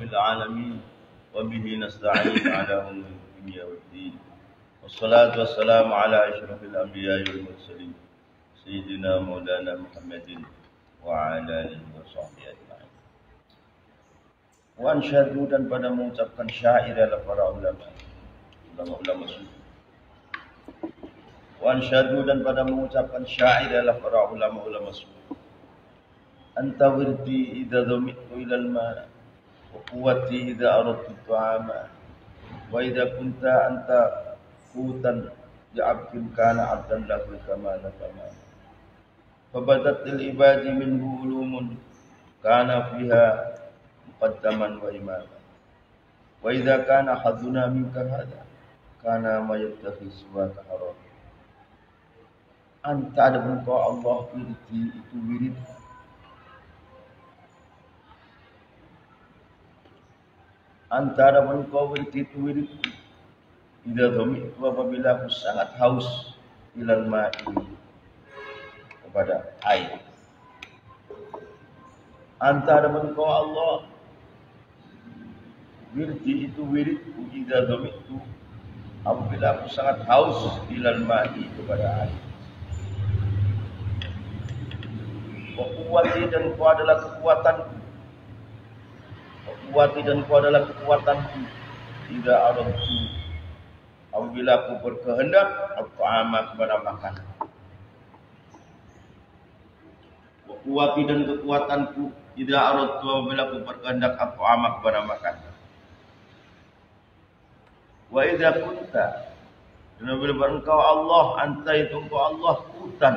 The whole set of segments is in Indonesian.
العالمين وبه نستعين على أمور الدنيا والدين والصلاة والسلام على أشرف الأنبياء والمرسلين سيدنا مولانا محمد وعلى آله وصحبه أجمعين. Wa ansyadu dan pada mengucapkan syair adalah para ulama sufi. Wa ansyadu dan pada mengucapkan syair adalah para ulama sufi. Anta wirdi idza dhamitu ila al-ma' wa quwwati idza aradtu ta'ama wa idza kunta anta qutan li'abdin kana 'abdan lahu kamana tamam. Fabadat lil ibadi minhu ulumun kana fiha muqaddaman wa imama wa idza kana haduna minka hada kana ma yattakhis wa haram. Anta adapun kau Allah wirdi itu wirid. Anta adapun kau wirdi itu wirid. Idza dhamitu apabila aku sangat haus ilal ma'i kepada air. Anta adapun kau Allah wirdi itu wirid. Idza dhamitu apabila aku sangat haus ilal ma'i kepada air. Kuwati dan kau adalah kekuatanku. Kuwati dan kau adalah kekuatanku. Tidak aradtu apabila aku berkehendak aku amat kepada makan. Kuwati dan kekuatanku. Tidak aradtu apabila aku berkehendak aku amat kepada makan. Wa idza kunta dan apabila engkau Allah anta itu engkau Allah kutan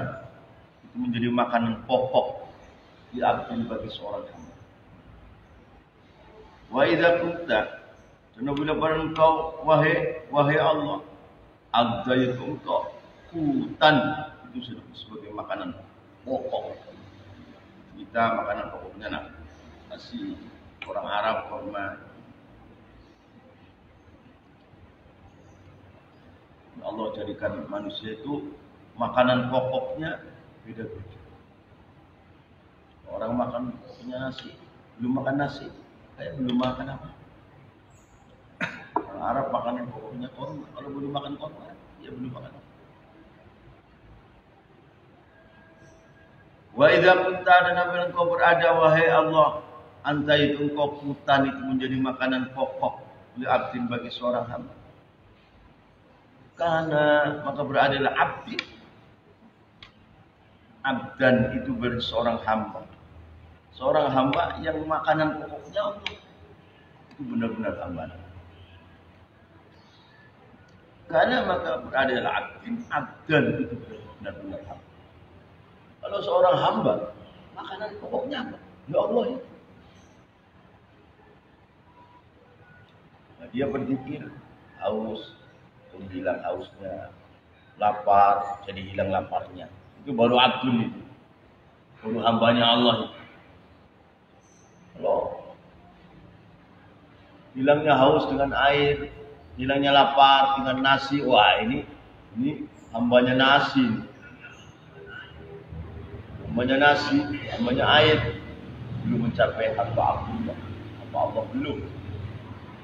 menjadi makanan pokok diabdin bagi seorang hamba. Wa idza kunta dan apabila engkau wahai Allah abda itu engkau kutan itu sudah sebagai makanan pokok. Kita makanan pokoknya nasi, orang Arab kurma. Allah jadikan manusia itu makanan pokoknya beda-beda. Orang makan punya nasi, belum makan nasi, kayak belum makan apa. Orang Arab makanan pokoknya korma, kalau belum makan korma, ya belum makan apa. Wa idza kunta dan apabila engkau berada wahai Allah, anta itu engkau kutan itu menjadi makanan pokok li abdin bagi seorang hamba. Karena maka beradalah abdi. Abdan itu bagi seorang hamba. Seorang hamba yang makanan pokoknya untuk itu benar-benar hamba. Karena maka beradalah abdan itu benar-benar hamba. Kalau seorang hamba makanan pokoknya apa? Ya Allah ya. Nah, dia berzikir haus, jadi hilang hausnya, lapar, jadi hilang laparnya. Itu baru abdul itu. Baru hambanya Allah itu. Kalau hilangnya haus dengan air, hilangnya lapar dengan nasi, wah ini hambanya nasi. Hambanya nasi, hambanya air, belum mencapai hamba Abdullah. Hamba Allah belum.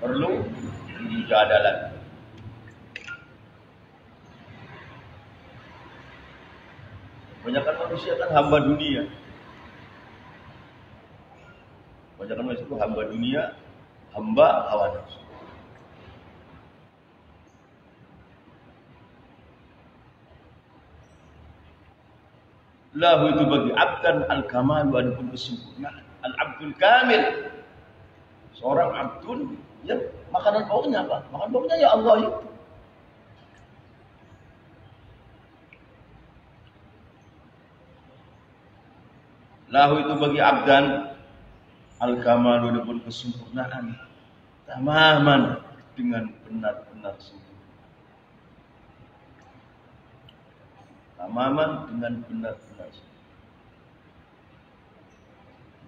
Perlu dijaga lagi. Kebanyakan manusia kan hamba dunia. Kebanyakan manusia itu hamba dunia, hamba hawa nafsu. Lahu itu bagi abdan al-kamal wa adapun kesempurnaan. Al-abdul kamil. Seorang abdul yang makanan pokoknya apa? Makanan pokoknya ya Allah itu. Lahu itu bagi abdan al-kamalu adapun kesempurnaan tamaman dengan benar-benar sempurna. Tamaman dengan benar-benar sempurna.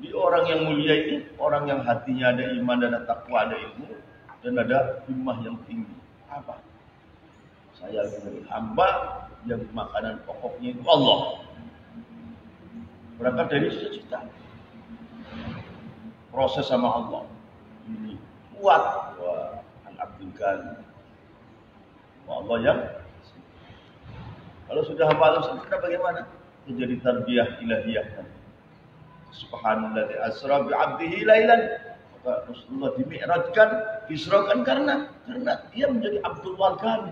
Di orang yang mulia ini orang yang hatinya ada iman dan ada takwa, ada ilmu dan ada himmah yang tinggi. Apa? Saya menjadi hamba yang makanan pokoknya itu Allah. Berangkat dari cita-cita proses sama Allah. Ini kuat. Wah, Al-Abdul Kamil. Allah yang kalau sudah hafal sudah bagaimana? Menjadi tarbiyah ilahiyah. Subhanallah asra bi 'abdihi lailan. Maka Rasulullah dimi'rajkan, disrakan karena dia menjadi Abdul Kamil.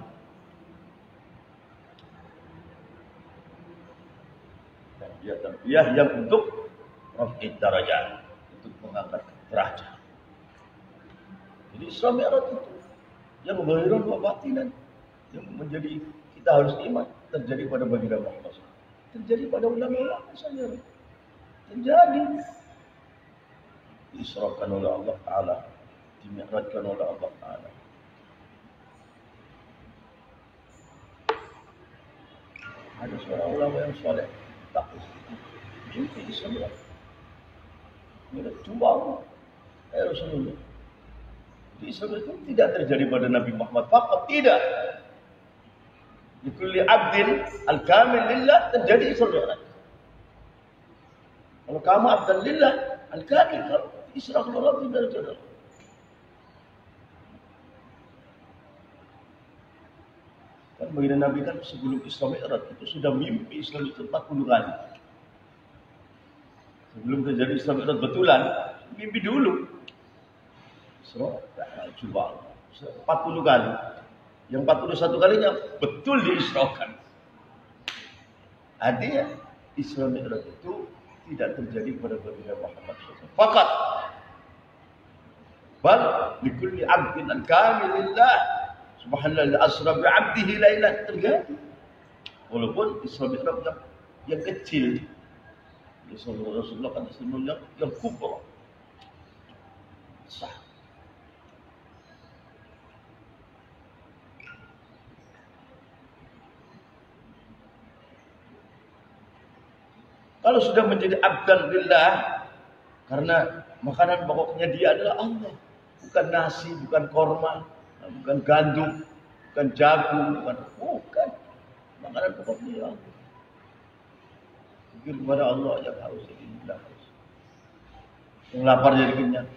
Tarbiyah yang untuk raf'id darajat, untuk mengangkat derajat. Jadi Isra Mi'raj itu yang zahiran wa batinan, yang menjadi kita harus iman terjadi pada baginda Muhammad, terjadi pada ulama-ulama saja, terjadi diisrakan oleh Allah Taala, dimi'rajkan oleh Allah Taala. Ada seorang ulama yang soleh, tak mimpi Isra Mi'raj, dia jual Rasulullah. Isra itu tidak terjadi pada Nabi Muhammad fakat, tidak. Likulli abdin al-kamil lillah terjadi Isra Mi'raj. Kalau kamu abdan lillah al-kamil, kamu Isra Mi'raj tidak terjadi. Kan baginda Nabi kan sebelum Isra Mi'raj itu sudah mimpi Islam itu 40 kali. Sebelum terjadi Isra Mi'raj betulan, mimpi dulu. Coba 40 kali. Yang 41 kalinya betul diisrakan. Artinya Isra Mi'raj itu tidak terjadi pada baginda Muhammad SAW. Fakat bal likulli 'abdin kamilillah subhanallah asra bi 'abdihi lailan terjadi. Walaupun Isra Mi'raj yang kecil. Rasulullah kan Rasulullah yang kubra. Sah. Kalau sudah menjadi abdan lillah, karena makanan pokoknya dia adalah Allah, bukan nasi, bukan korma, bukan gandum, bukan jagung, bukan. Makanan pokoknya Allah. Pikir kepada Allah yang harus jadi haus. Yang lapar jadi kenyang.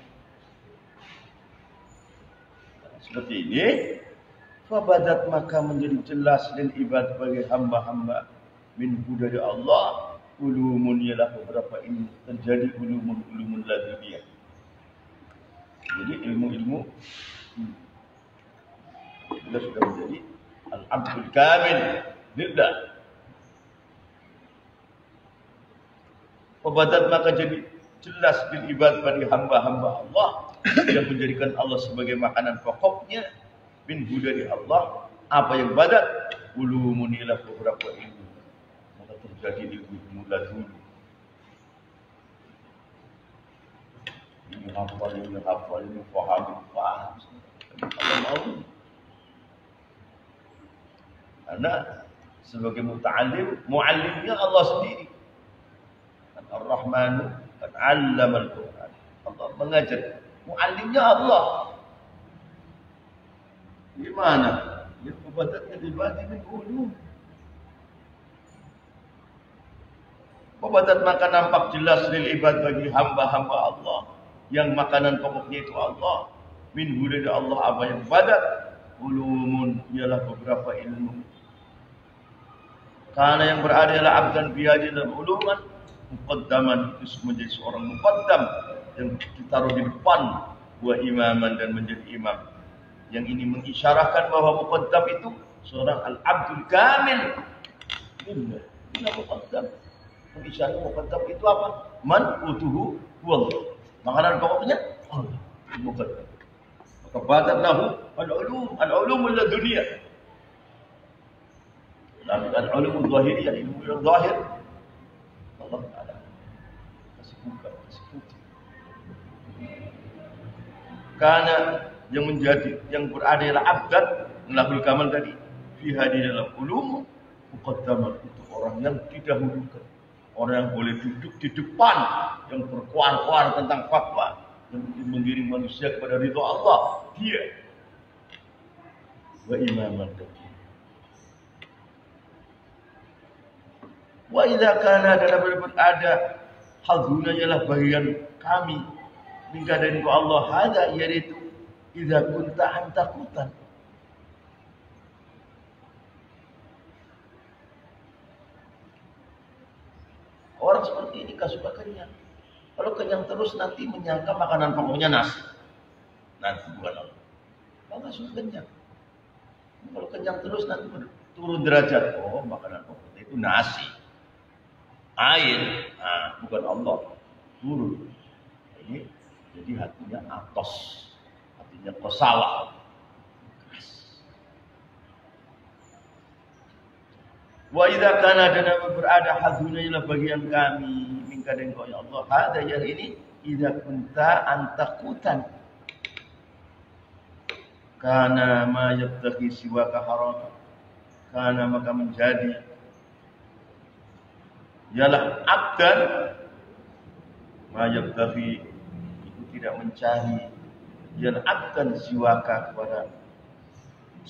Seperti ini, fabadat maka menjadi jelas dan ibadah bagi hamba-hamba minhu dari Allah. Ulumun ialah beberapa ilmu, terjadi ulumun laduniyah. Jadi ilmu-ilmu kita sudah menjadi al-abdul kamil lillah. Fabadat maka jadi jelas bil ibad bagi hamba-hamba Allah yang menjadikan Allah sebagai makanan pokoknya minhu dari Allah. Apa yang badat? Ulumun ialah beberapa ilmu. Terjadi ilmu laduni. Ini hafal, ini faham. Allah mau. Karena sebagai muta'allim, muallimnya Allah sendiri. Ar-Rahmanu kan 'allama al-Qur'an. Allah mengajar. Muallimnya Allah. Gimana? Yang pembatatnya dibagi min ulum. Pembatat maka nampak jelas lil ibad bagi hamba-hamba Allah yang makanan pokoknya itu Allah. Minhu dari Allah apa yang badat ulumun ialah beberapa ilmu. Karena yang berada adalah abdan biadi dalam uluman muqaddaman itu menjadi seorang muqaddam yang ditaruh di depan wa imaman dan menjadi imam. Yang ini mengisyarahkan bahwa muqaddam itu seorang al-abdul kamil. Ini muqaddam. Mengisyarahkan muqaddam itu apa? Man utuhu huwallah. Makanan pokoknya Allah. Muqaddam. Maka badat lahu al-ulumul laduniyah. Lalu al-ulumul zahiriyah, ilmu yang zahir. Allah Ta'ala kasih buka, kasih putih. Karena yang menjadi, yang berada adalah abdan, lahul kamal tadi. Fiha di dalam ulum muqaddamah itu orang yang didahulukan. Orang yang boleh duduk di depan, yang berkuar-kuar tentang fatwa, yang mengiring manusia kepada ridha Allah, dia. Wa imaman tadi. Wa idza kana dan berada hadzuna ialah bagian kami minka dari Allah hada yaitu idza kunta antakutan. Orang seperti ini gak suka kenyang. Kalau kenyang terus nanti menyangka makanan pokoknya nasi. Nanti bukan Allah. Kalau gak suka kenyang. Kalau kenyang terus nanti turun derajat. Oh, makanan pokoknya itu nasi. Air. Nah, bukan Allah. Turun. Ini jadi hatinya atos. Hatinya kosawa. Wa idza kana dan berada haduna ila bagian kami mingka dengan ya Allah ada yang ini idza kunta antakutan kana ma yabtaghi siwaka haram kana maka menjadi ialah abdan ma yabtaghi itu tidak mencari ialah abdan siwaka kepada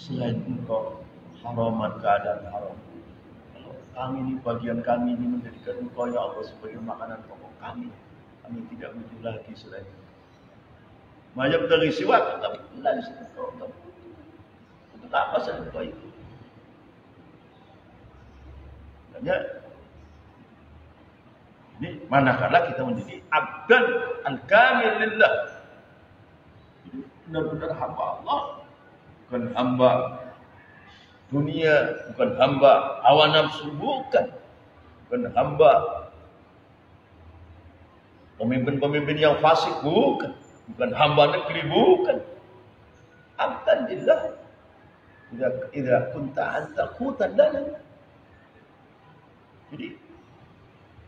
selain engkau haraman keadaan haram. Kami ini, bagian kami ini menjadikan engkau ya Allah sebagai makanan pokok kami. Kami tidak butuh lagi selain itu. Mayab dari siwak, tapi lagi engkau. Untuk apa selain engkau itu? Makanya, ini manakala kita menjadi abdan al-kamil lillah. Benar-benar hamba Allah, bukan hamba dunia, bukan hamba hawa nafsu, bukan hamba pemimpin-pemimpin yang fasik, bukan hamba negeri, bukan abdan lillah. Idza kunta antakutan lana. Jadi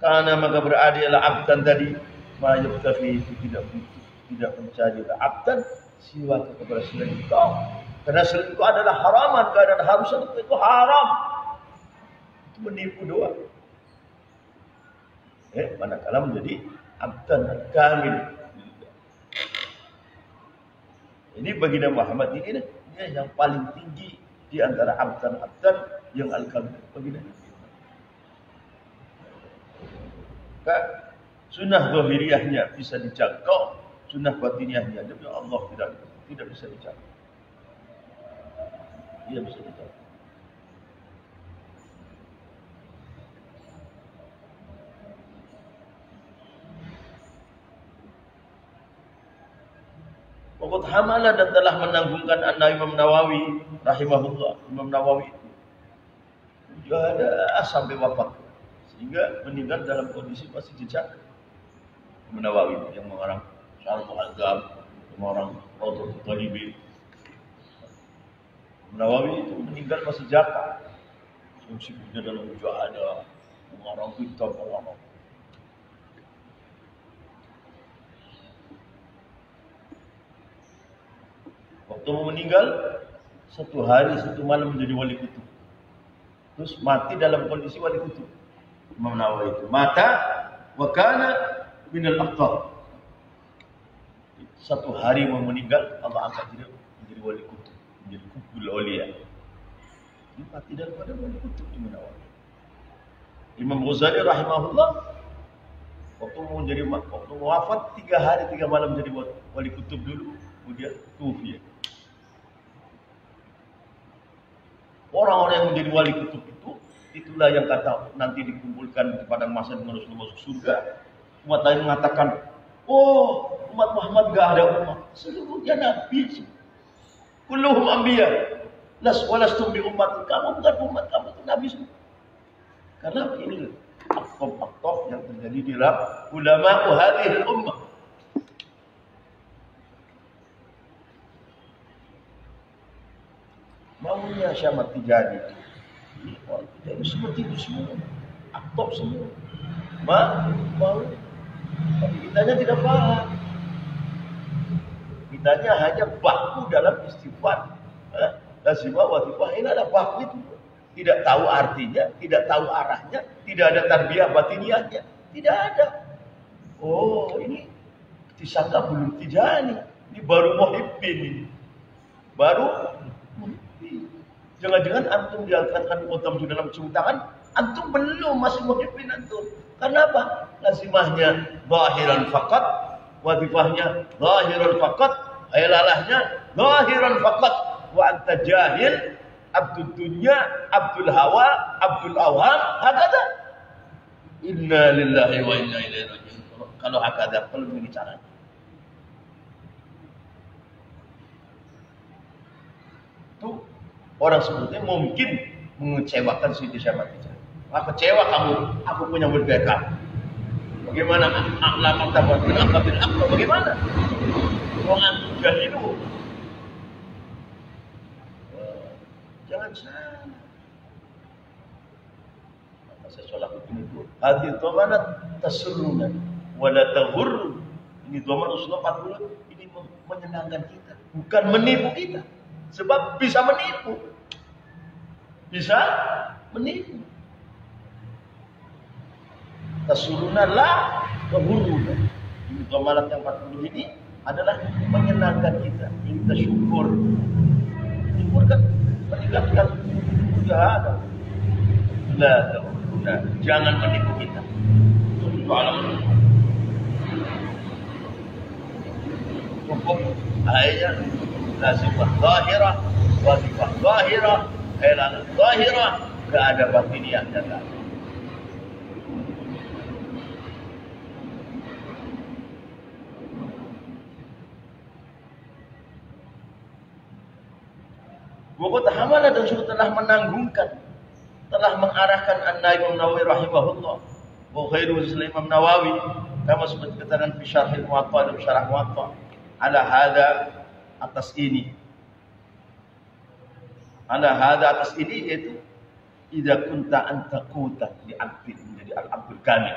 karena maka berada ialah abdan tadi ma yabtaghi tidak mencari abdan siwa kepada selain engkau. Karena selingkuh adalah haraman, keadaan harusnya itu haram. Itu menipu doang. Manakala menjadi abdan kamil. Ini baginda Muhammad ini dia yang paling tinggi di antara abdan-abdan yang al-kamil. Baginda. Maka sunnah zahiriyahnya bisa dijangkau, sunnah batiniahnya demi Allah tidak bisa dijangkau. Dia bisa dijawab. Waqad hamala dan telah menanggungkan Imam Nawawi rahimahullah. Imam Nawawi itu ada sampai wafat sehingga meninggal dalam kondisi masih jejak. Imam Nawawi yang mengarang Syarh Al-Azhar, mengarang Rawdatul Talibin. Nawawi itu meninggal masih jaka. Sibuknya dalam mujahadah, mengarang kitab ulama. Waktu mau meninggal, 1 hari 1 malam menjadi wali kutub. Terus mati dalam kondisi wali kutub. Imam Nawawi itu mata wa kana minal aqtar. 1 hari mau meninggal, Allah angkat dia menjadi wali kutub. Menjadi kubul aulia. Ini mati daripada wali kutub Imam Nawawi. Imam Ghazali rahimahullah waktu wafat 3 hari 3 malam menjadi wali kutub dulu, kemudian tufi. Orang-orang yang menjadi wali kutub itulah yang kata nanti dikumpulkan di padang mahsyar dengan Rasulullah masuk surga. Umat lain mengatakan, oh umat Muhammad gak ada umat, seluruhnya nabi. Kulluhum anbiya. Walastum bi umat. Kamu bukan umat, kamu itu nabi semua. Karena ini aktof yang terjadi di dalam ulama hadhil ummah. Maunya Syamad Tijani itu seperti itu semua. Aktof semua. Mau. Tapi kitanya tidak paham. Kitanya hanya baku dalam istighfar. Lazimah watifah ini adalah baku itu. Tidak tahu artinya, tidak tahu arahnya, tidak ada tarbiyah batiniahnya. Tidak ada. Oh, ini disangka belum Tijani. Ini baru muhibbin ini. Baru muhibbin. Jangan-jangan antum diangkatkan kotam di dalam cium tangan, antum belum, masih muhibbin antum. Karena apa? Lazimahnya zahiran faqat, watifahnya zahiran faqat, lalahnya zahiran faqat wa anta jahil abdud dunya abdul hawa abdul awham hakada. Inna lillahi wa inna ilaihi raji'un. Kalau hakada perlu bicara. Tuh orang seperti mungkin mengecewakan Siti Syamati. Kecewa kamu, aku punya merdeka. Bagaimana lama tabat bil akbar bagaimana? Wong antum jahilu. Jangan salah. Maka saya sholat itu. Hati dhamanat tasurruna wa la taghurr. Ini dhaman Rasulullah 40 ini menyenangkan kita, bukan menipu kita. Sebab bisa menipu. Bisa menipu. Tasuruna la taghurruna. Ini dhamanat yang 40 ini adalah menyenangkan kita. Kita syukur. Syukur kan meningkatkan usaha. La taghurruna. Jangan menipu kita. Hukum ayat lazimah zahirah, wazifah zahirah, halal zahirah, enggak ada batiniyah dan Buku Hamalah dan sudah telah menanggungkan, telah mengarahkan An-Imam Nawawi rahimahullah, wa khairu Imam Nawawi, kama seperti keterangan fi Syarhil Muwatta dan Syarah Muwatta, ala hada atas ini, yaitu idza kunta anta qutan li abdin, menjadi al-abdul kamil.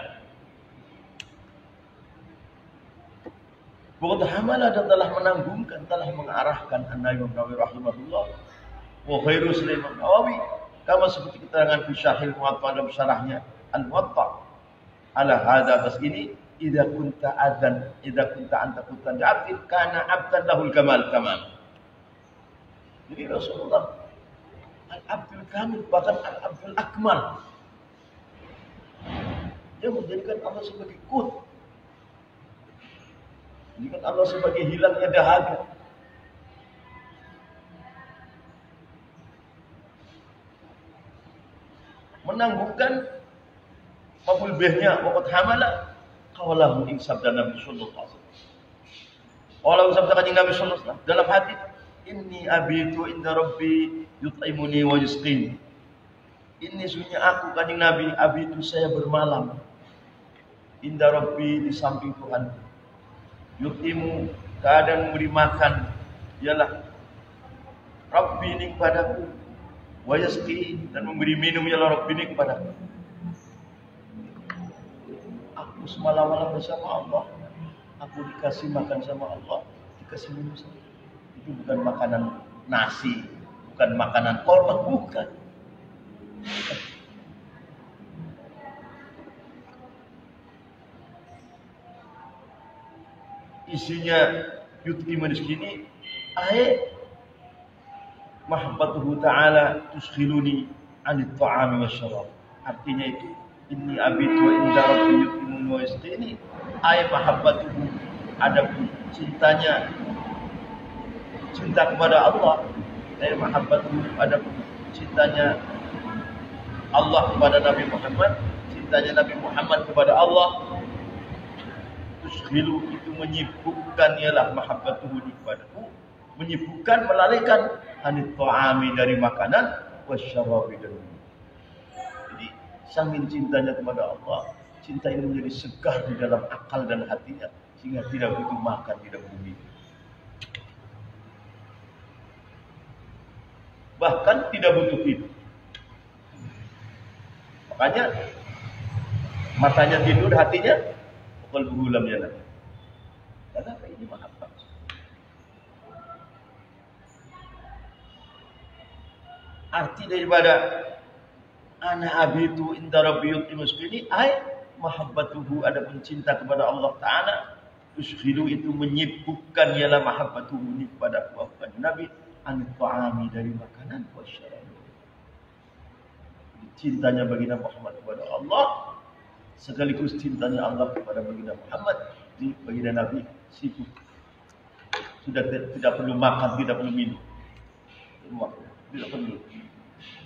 Buku Hamalah dan telah menanggungkan, telah mengarahkan An-Imam Nawawi rahimahullah, wa khairu Imam Nawawi, kama seperti keterangan fi Syarhil Muwatta dalam syarahnya Al-Muwatta, ala hada atas ini, idza kunta anta qutan li abdin kana abdan lahul kamal. Jadi Rasulullah al-abdul kamil, bahkan al-abdul akmal. Dia menjadikan Allah sebagai qut, menjadikan Allah sebagai hilangnya dahaga. Menanggungkan maf'ul bihnya waqad hamala qalahu ing sabda Nabi sallallahu alaihi wasallam. Qalahu sabda Nabi sallallahu alaihi wasallam dalam hadis, inni abitu inda rabbi yut'imuni wa yusqini. Ini sunnya aku kanjeng Nabi, abitu saya bermalam inda rabbi, di samping Tuhan. Yut'imu, keadaan memberi makan, ialah Rabbi ini kepadaku, wa yasqi, dan memberi minum ialah Rabbi ini kepadaku. Aku semalam-malam bersama Allah, aku dikasih makan sama Allah, dikasih minum sama Allah. Itu bukan makanan nasi, bukan makanan korma, bukan. Isinya yut'imu ini ayat mahabbatuhu ta'ala tuskhiluni anit ta'ami wasyarab. Artinya itu inni abitu inda rabbi yut'imuni wa yasqini, ayat mahabbatuhu, ada cintanya, cinta kepada Allah. Ayat mahabbatuhu, ada cintanya Allah kepada Nabi Muhammad, cintanya Nabi Muhammad kepada Allah. Tuskhilu, itu menyibukkan, ialah mahabbatuhu kepadaku, menyibukkan, melalaikan anit ta'ami, dari makanan, wasyarabi, dan minum. Jadi saking cintanya kepada Allah, cinta ini menjadi segar di dalam akal dan hatinya, sehingga tidak butuh makan, tidak butuh minum, bahkan tidak butuh tidur. Makanya matanya tidur, hatinya qalbuhu lam yanam. Kenapa ini mahabbah? Arti daripada ana abitu inda rabbi yut'imus ini, ay mahabbatuhu, ada cinta kepada Allah Ta'ala. Tuskhilu, itu menyibukkan, ialah mahabbatuhu ini kepada Nabi, anit ta'ami, dari makanan, wasyarab. Cintanya baginda Muhammad kepada Allah, sekaligus cintanya Allah kepada baginda Muhammad, di baginda Nabi sibuk Sudah tidak perlu makan, tidak perlu minum. Tidak perlu.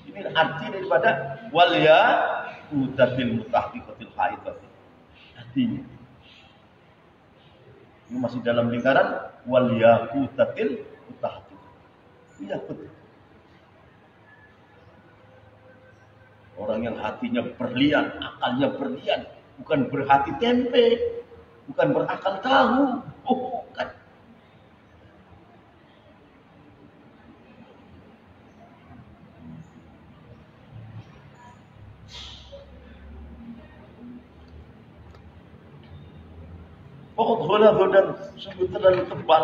Ini arti daripada wal yaqutatil mutahqiqatil haidati. Artinya ini masih dalam lingkaran wal yaqutatil mutahqiqah. Iya betul. Orang yang hatinya berlian, akalnya berlian, bukan berhati tempe, bukan berakal tahu. Oh, bukan. Pokok ghalado dan sungguh terlalu tebal.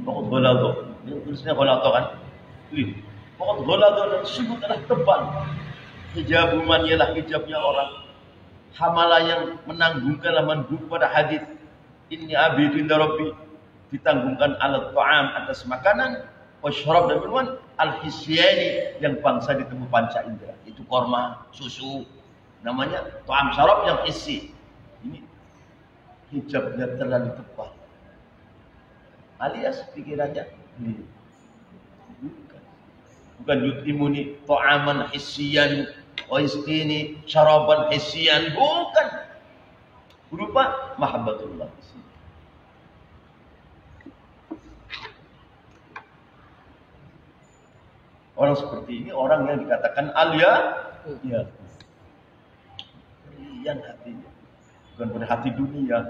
Pokok ghalado, ini tulisnya ghalado kan? Lihat. Pokok ghalado dan sungguh telah tebal. Hijab man ialah hijabnya orang. Hamalah yang menanggungkan mandub pada hadis. Inni abidu inda rabbi. Ditanggungkan alat ta'am atas makanan. Wasyrab dan minuman. Al-hisyani yang bangsa ditemu panca indera. Itu korma, susu. Namanya ta'am syarab yang hissi. Ini hijabnya terlalu tebal. Alias pikirannya bukan yutimuni ta'aman hissiyan wa isqini syaraban hissiyan, bukan, berupa mahabbatullah. Orang seperti ini orang yang dikatakan alia ya yang hatinya bukan berhati dunia,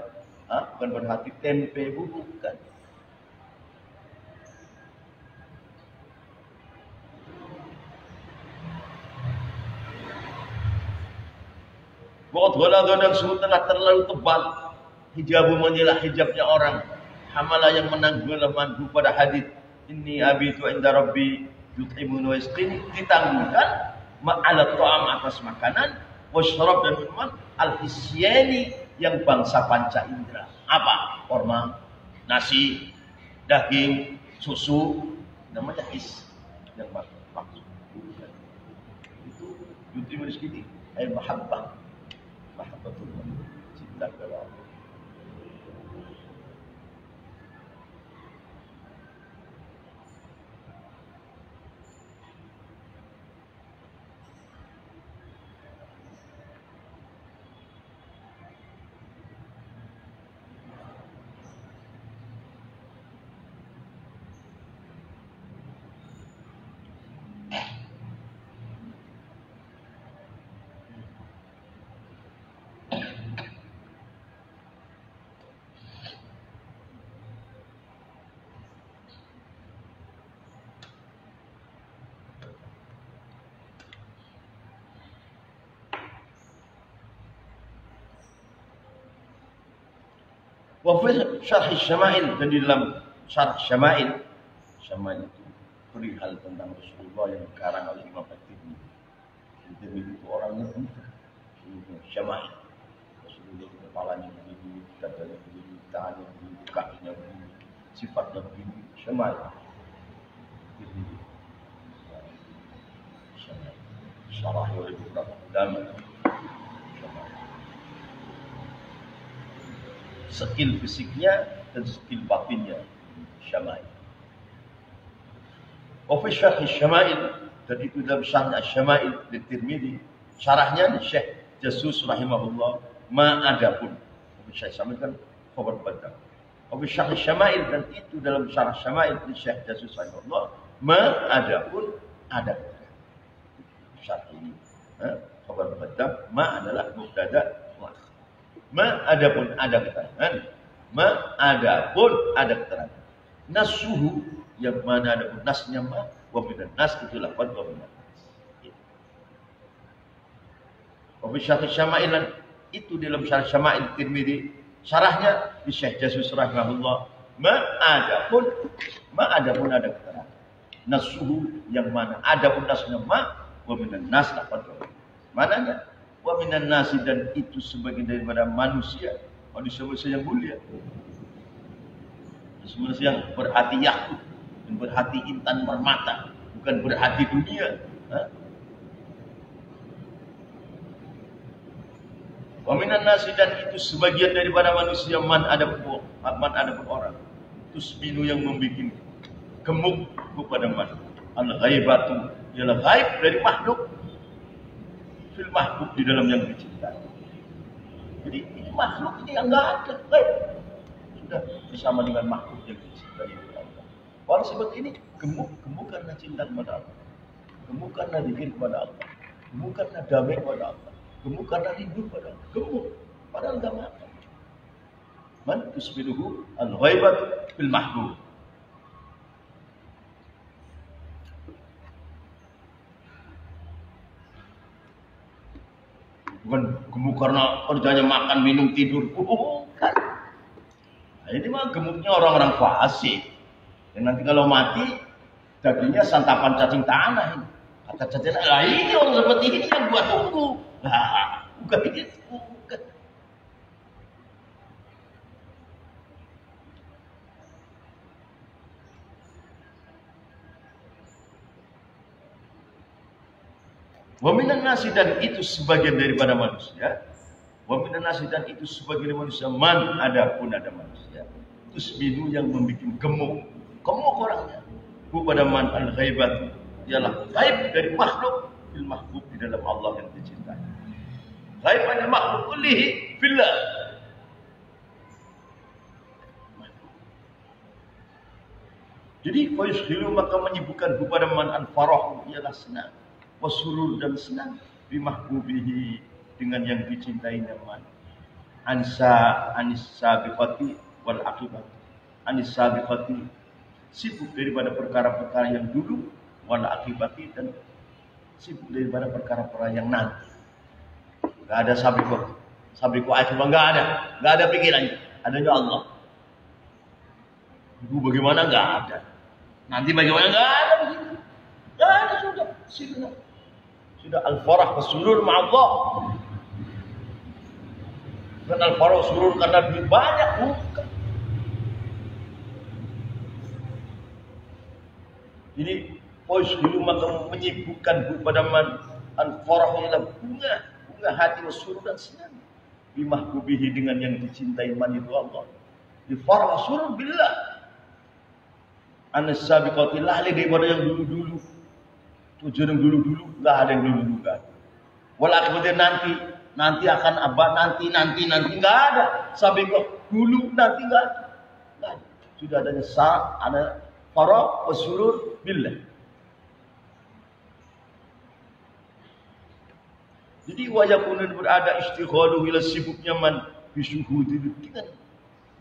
bukan berhati tempe, bukan. Pokok ghalado dan sungguh telah terlalu tebal. Hijabu menyilah hijabnya orang. Hamalah yang menanggulah mandu pada hadis. Inni abitu inda rabbi yut'imun wa yasqini. Ditanggungkan ma'ala ta'am atas makanan. Wasyrab dan minuman. Al-hisyani yang bangsa panca indera. Apa? Korma, nasi, daging, susu. Namanya his. Yang maksud. Itu yut'imun yasqini. Air mahabbah. Mahabbatullah, cinta kepada Allah. Wafil syarh syama'il, dan di dalam syarh syama'il, syama'il itu perihal tentang Rasulullah yang dikarang oleh Imam At-Tirmidzi. At-Tirmidzi itu orangnya pintar. Syama'il, Rasulullah itu kepalanya begini, dadanya begini, tangannya begini, kakinya begini, sifatnya begini. Syama'il. At-Tirmidzi. Syama'il. Syarah oleh beberapa ulama. Skill fisiknya dan skill batinnya syama'il. Wa fi syarh syama'il, dan itu dalam syarh syama'il di Tirmidzi, syarahnya Syekh Jasus rahimahullah, ma adapun. Syekh Syama'il kan khabar badal. Wa fi syarh syama'il, dan itu dalam syarah syama'il di Syekh Jasus rahimahullah, ma adapun ada. Syarh ini khabar badal, ma adalah mubtada. Ma adapun ada keterangan, ma adapun ada keterangan. Nasuhu yang mana adapun nasnya ma, wa minan nas itu lafaz wa minan nas. Wa fi syarh syama'il, itu dalam syarh syama'il Tirmidzi, syarahnya di Syekh Jasus rahimahullah, ma adapun ada keterangan. Nasuhu yang mana adapun nasnya ma, wa minan nas lafaz wa minan nas. Mananya? Wa minan nasi, dan itu sebagian daripada manusia yang mulia, manusia yang berhati yakut dan berhati intan permata, bukan berhati dunia. Wa minan nasi, dan itu sebagian daripada manusia man ada pun orang. tusminu yang membuat gemuk kepada man. Al-ghaibatu ialah ghaib dari makhluk, fil mahbub di dalam yang dicintai. Jadi ini makhluk ini yang enggak ada, ghaib. Sudah bersama dengan makhluk yang dicintai oleh Allah. Orang seperti ini gemuk karena cinta kepada Allah, gemuk karena zikir kepada Allah, gemuk karena damai kepada Allah, gemuk karena rindu kepada Allah, gemuk padahal enggak makan. Man tusbiruhu al-ghaibatu fil mahbub. Bukan gemuk karena kerjanya makan, minum, tidur. Bukan. Nah, ini mah gemuknya orang-orang fasik. Dan nanti kalau mati, dagingnya santapan cacing tanah. Kata cacing tanah, lah ini orang seperti ini yang gua tunggu. Nah, bukan itu. Bukan. Wa minan nasi, dan itu sebagian daripada manusia. Wa minan nasi, dan itu sebagian dari manusia. Man, ada pun ada manusia. Tusbinu yang membuat gemuk orangnya. Kepada man al-ghaibat, ialah ghaib dari makhluk fil mahbub di dalam Allah yang dicintai. Ghaib anil makhluk kullihi fillah. Jadi fayushilu, maka menyibukkan kepada man al-farahu, ialah senang. Wasurur, dan senang bimahbubihi, dengan yang dicintainya man. Anis sabiqati wal akibat. Anis sabiqati, sibuk daripada perkara-perkara yang dulu, wal akibati, dan sibuk daripada perkara-perkara yang nanti. Enggak ada sabiqu akibat, enggak ada pikirannya. Adanya Allah. Itu bagaimana, enggak ada. Nanti bagaimana, enggak ada begitu. Enggak ada, sudah al-farah wasurur ma'allah. Bukan al-farah wasurur karena duit banyak, bukan. Jadi dulu maka menyibukkan kepada man al-farah, ialah bunga hati wasurur dan senang bimahbubihi, dengan yang dicintai man itu Allah. Di farah wasurur billah. Anas sabiqati, lali daripada yang dulu-dulu. Tujuan yang dulu-dulu, enggak ada yang dulu-dulu, enggak ada. Walaupun nanti akan nanti enggak ada. Sampai kok dulu nanti enggak ada. Enggak ada. Sudah adanya ada farah wasurur billah. Jadi wayakunun berada istighalu ila sibuknya man bisuhudi,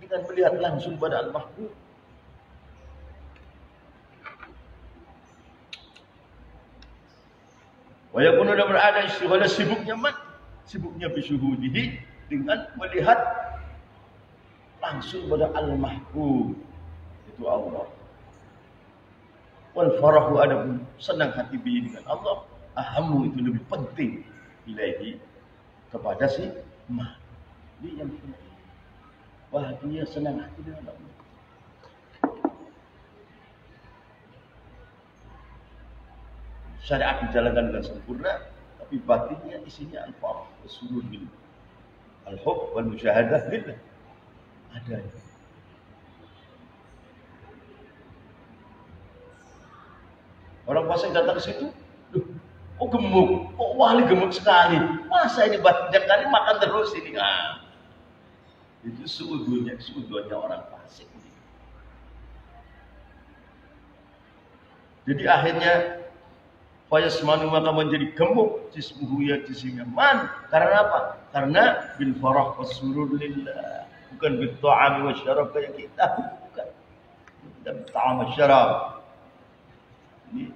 dengan melihat langsung pada al-mahbub. Wayakun sudah berada istighala, sibuknya bisuhudihi, dengan melihat langsung pada al-mahbub, itu Allah. Wal farahu, adapun senang hati bihi, dengan Allah. Ahamu, itu lebih penting ilahi, kepada si mahbub. Ini yang penting, bahagia senang hati dengan Allah. Syariat dijalankan dengan sempurna, tapi batinnya isinya al-farah wasurur billah, al-hub wal musyahadah billah. Ada. Orang fasik datang ke situ, gemuk, wali gemuk sekali. Masa ini tiap kali makan terus ini? Itu suudonnya orang fasik. Jadi akhirnya fayasmanu, maka menjadi gemuk jismuhu, ya jismnya man. Karena apa? Karena bil farah wasurur lillah, bukan bil ta'ami wasyarab kayak kita, bukan. Dan ta'am wasyarab. Ini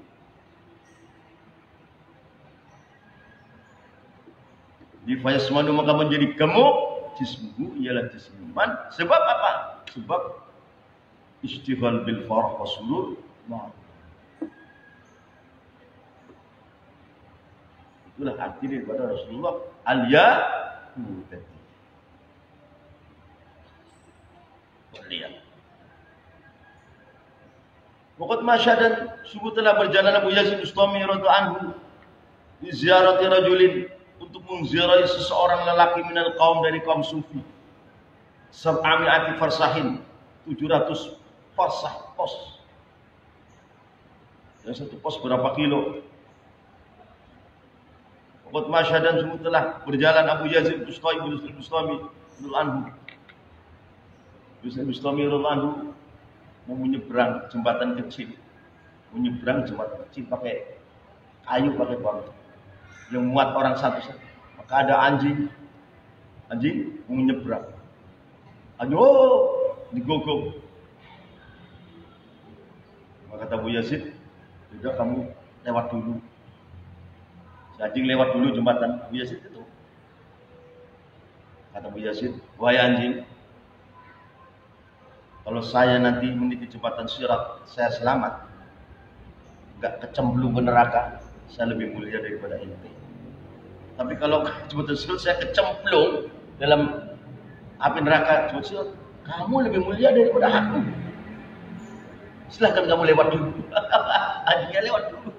di fayasmanu, maka menjadi gemuk jismuhu, ialah jismnya man. Sebab apa? Sebab istighal bil farah wasurur ma. Itulah arti daripada Rasulullah al-yaqutati. Lihat. Waqad masya, dan sungguh telah berjalan Abu Yazid Bustami radhiyallahu anhu di ziarati rajulin, untuk menziarahi seseorang lelaki minal qaum, dari kaum sufi. Sab'ami'ati farsahin, 700 pos. Yang satu pos berapa kilo. Waqad masya dan semua telah berjalan Abu Yazid Bustami radhiyallahu anhu. Bustami radhiyallahu anhu mau menyeberang jembatan kecil. Pakai kayu, pakai bambu. Yang muat orang satu. Maka ada anjing mau menyeberang. Ayo digogong. Maka kata Abu Yazid, tidak, kamu lewat dulu. Si anjing lewat dulu jembatan Abu Yazid itu. Kata Abu Yazid, wahai anjing, kalau saya nanti meniti jembatan Sirat, saya selamat, gak kecemplung ke neraka, saya lebih mulia daripada ente. Tapi kalau jembatan Sirat saya kecemplung dalam api neraka jembatan Sirat, kamu lebih mulia daripada aku. Silahkan kamu lewat dulu. Anjingnya lewat dulu.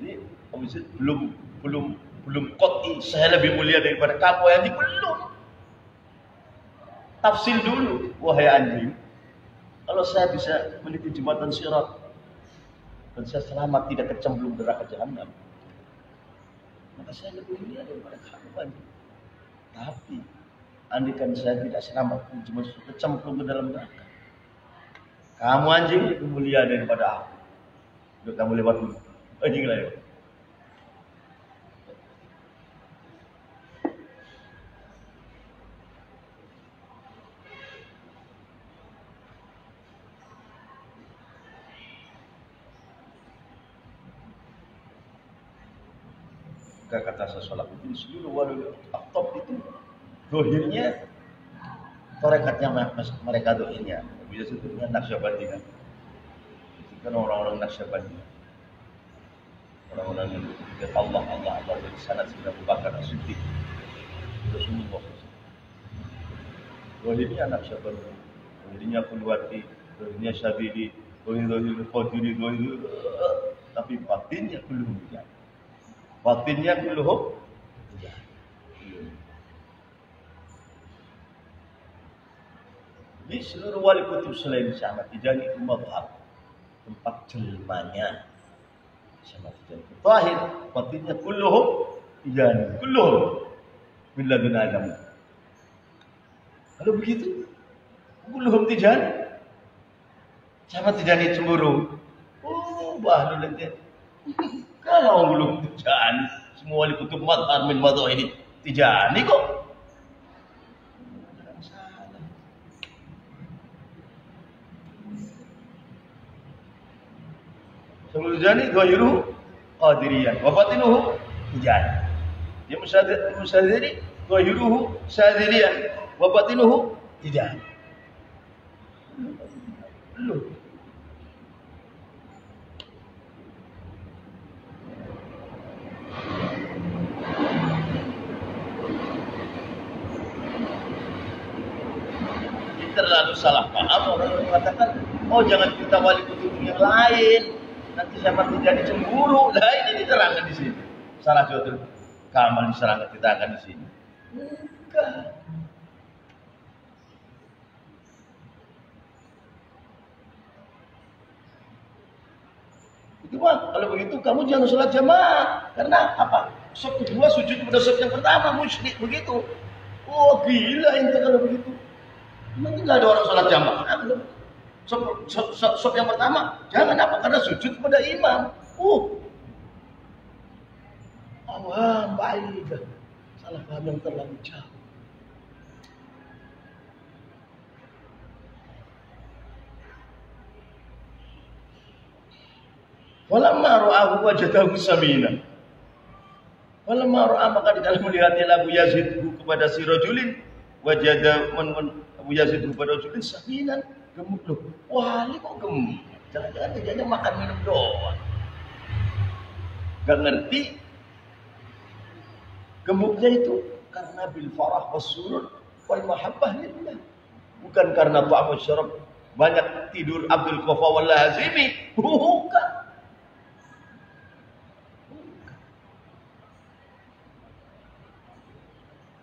Ini habis belum qat'i, saya lebih mulia daripada kamu, anjing, belum. Tafsil dulu, wahai anjing, kalau saya bisa meniti jembatan Sirat dan saya selamat tidak kecemplung neraka jahanam, maka saya lebih mulia daripada kamu, anjing. Tapi andaikan saya tidak selamat, cuma kecemplung ke dalam neraka, kamu anjing lebih mulia daripada aku. Udah, kamu lewat dulu. Anjing lewat. Kata Salahuddin, seluruh wali top itu dohirnya tarekatnya mereka dohirnya. Bisa sebutnya Naqsyabandi kan orang-orang Naqsyabandi, orang-orang yang berpikir Allah dari sana sudah Abu Bakar As-Siddiq, Rasulullah. Dohirnya Naqsyabandi, dohirnya Kulwati, dohirnya Syabili, dohir Qadiri, tapi batinnya belum ya. Batinnya kulluhum ya. Di seluruh wali kutub selain Syekh Ahmad Tijani itu madhab tempat jelmanya Syekh Ahmad Tijani. Terakhir, batinnya kulluhum Tijani, kulluhum min ladun Adam. Kalau begitu, kulluhum Tijani. Syekh Ahmad Tijani cemburu. Oh, bahlul ente. Kalau belum Tijani, semua wali kutub madhar min madhar ini Tijani kok. Tidak masalah. Sebelum Tijani, dhahiruhu Qadiriyan, wa batinuhu Tijani. Dia musyadziri, dhahiruhu Syadziliyan, wa batinuhu Tijani. Belum. Terlalu salah paham orang yang mengatakan, oh jangan kita wali kutub yang lain, nanti siapa terjadi cemburu. Lah ini diterangkan di sini. Salah Jawahirul Kamal diserangkan, kita akan di sini. Enggak. Itu mah kalau begitu kamu jangan sholat jamaah. Karena apa? Sop kedua sujud pada sop yang pertama, musyrik begitu. Oh gila ente kalau begitu. Nanti nggak ada orang sholat jamaah. Sop yang pertama jangan apa? Karena sujud pada imam. Awam baik. Salah paham yang terlalu jauh. Walamma ra'ahu wajadahu samina. Walamma ra'a, maka di dalam melihatnya Abu Yazid kepada si rajulin, wajada Abu Yazid kepada rajulin saminan, gemuk loh. Wali kok gemuk? Jangan-jangan kerjanya makan minum doang. Gak ngerti Gemuknya itu karena bil farah wasurur wal mahabbah lillah. Bukan karena ta'am syarab, banyak tidur Abdul Qafa wal Lazimi. Bukan.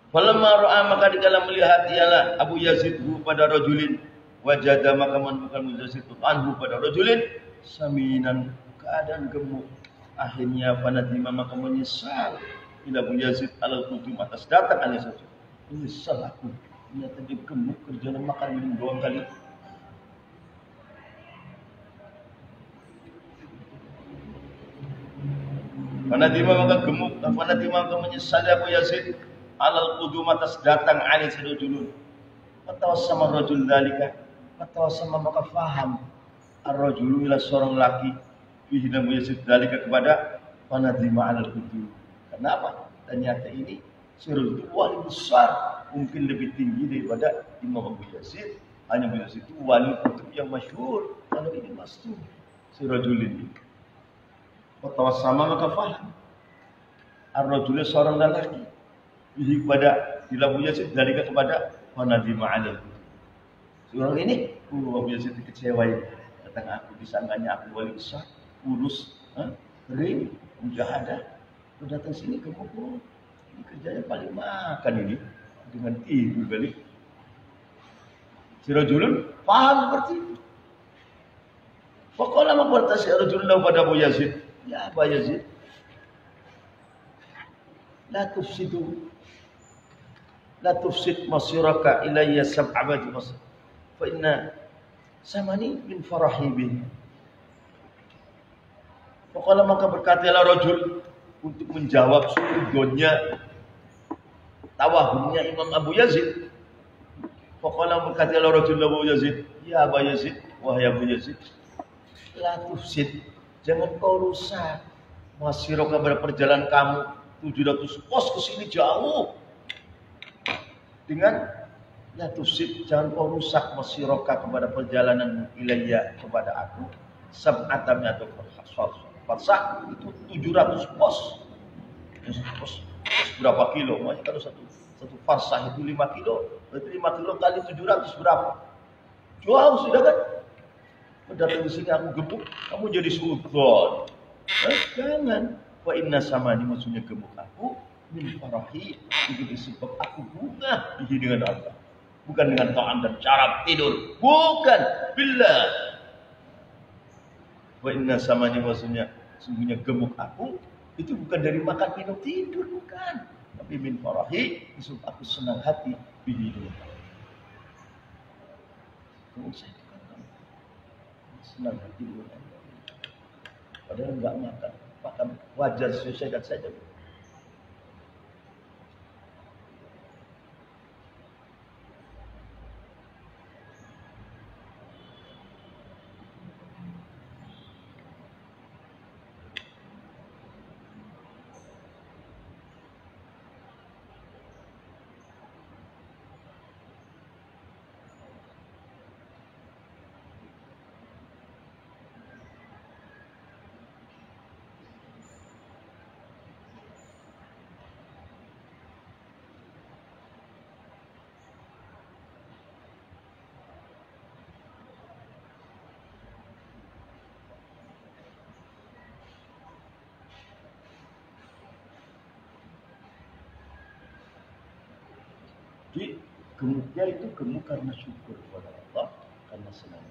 Falamma ra'a, maka dikala melihat ialah Abu Yazid pada rajulin, wajada maka menemukan Abu Yazid anhu pada rajulin saminan, keadaan gemuk. Akhirnya fanadima, maka menyesal ila Abu Yazid alal qudum, atas datang Anas saja. Menyesal aku, ternyata dia gemuk, kerjanya makan minum doang kali. Fanadima, maka gemuk, fanadima, maka menyesal Abu Yazid alal qudum, atas datang Anas rajulun. Fatawassama rajul dzalika, fatawassama, maka faham ar-rajulu ila seorang laki fihi Abu Yazid dzalika kepada fanadima alal qudum. Kenapa? Ternyata ini Sirul itu wali besar, mungkin lebih tinggi daripada Imam Abu Yazid. Hanya Abu Yazid itu wali kutub yang masyhur. Kalau ini masuk Sirajul ini. Watawassama, maka faham ar-rajul, seorang lelaki, bihi kepada Abu Yazid dalika kepada fanadima alal qudum. Seorang ini, Abu Yazid dikecewain. Datang aku, disangkanya aku wali besar, kurus, kering, mujahadah. Lu datang sini ke Bogor, ini kerjanya paling makan ini, dengan tidur balik. Si rajulun paham seperti itu. Faqala, maka berkata si rajulun pada Abu Yazid, ya Abu Yazid, la tufsid masiraka ilayya sab'abati masir, fa inna samani min farahi bihi. Faqala, maka berkatalah rajul untuk menjawab sudonnya, tawahumnya Imam Abu Yazid. Faqala, berkatalah rajul Abu Yazid, ya Abu Yazid, wahai Abu Yazid, la tufsid, jangan kau rusak masiraka, pada perjalanan kamu 700 pos ke sini jauh. Dengan la tufsid, jangan kau rusak masiraka, kepada perjalanan ilayya, kepada aku, sab'atan atau farsah, itu 700 pos. Pos berapa kilo? Makanya kalau satu farsah itu 5 kilo, berarti 5 kilo kali 700 berapa? Jauh sudah kan? Datang di sini aku gemuk, kamu jadi sultan. Jangan. Wa inna samani, maksudnya gemuk aku, min farahi, itu disebab aku bunga dengan Allah. Bukan dengan ta'am dan cara tidur. Bukan. Billah. Wa inna samani, maksudnya sungguhnya gemuk aku itu bukan dari makan minum tidur, bukan, tapi min farahi, disebut aku senang hati bihi dengan Allah. Kamu saya senang hati dengan Allah, padahal enggak makan wajar sesuaikan saja. Jadi gemuknya itu gemuk karena syukur kepada Allah, karena senang.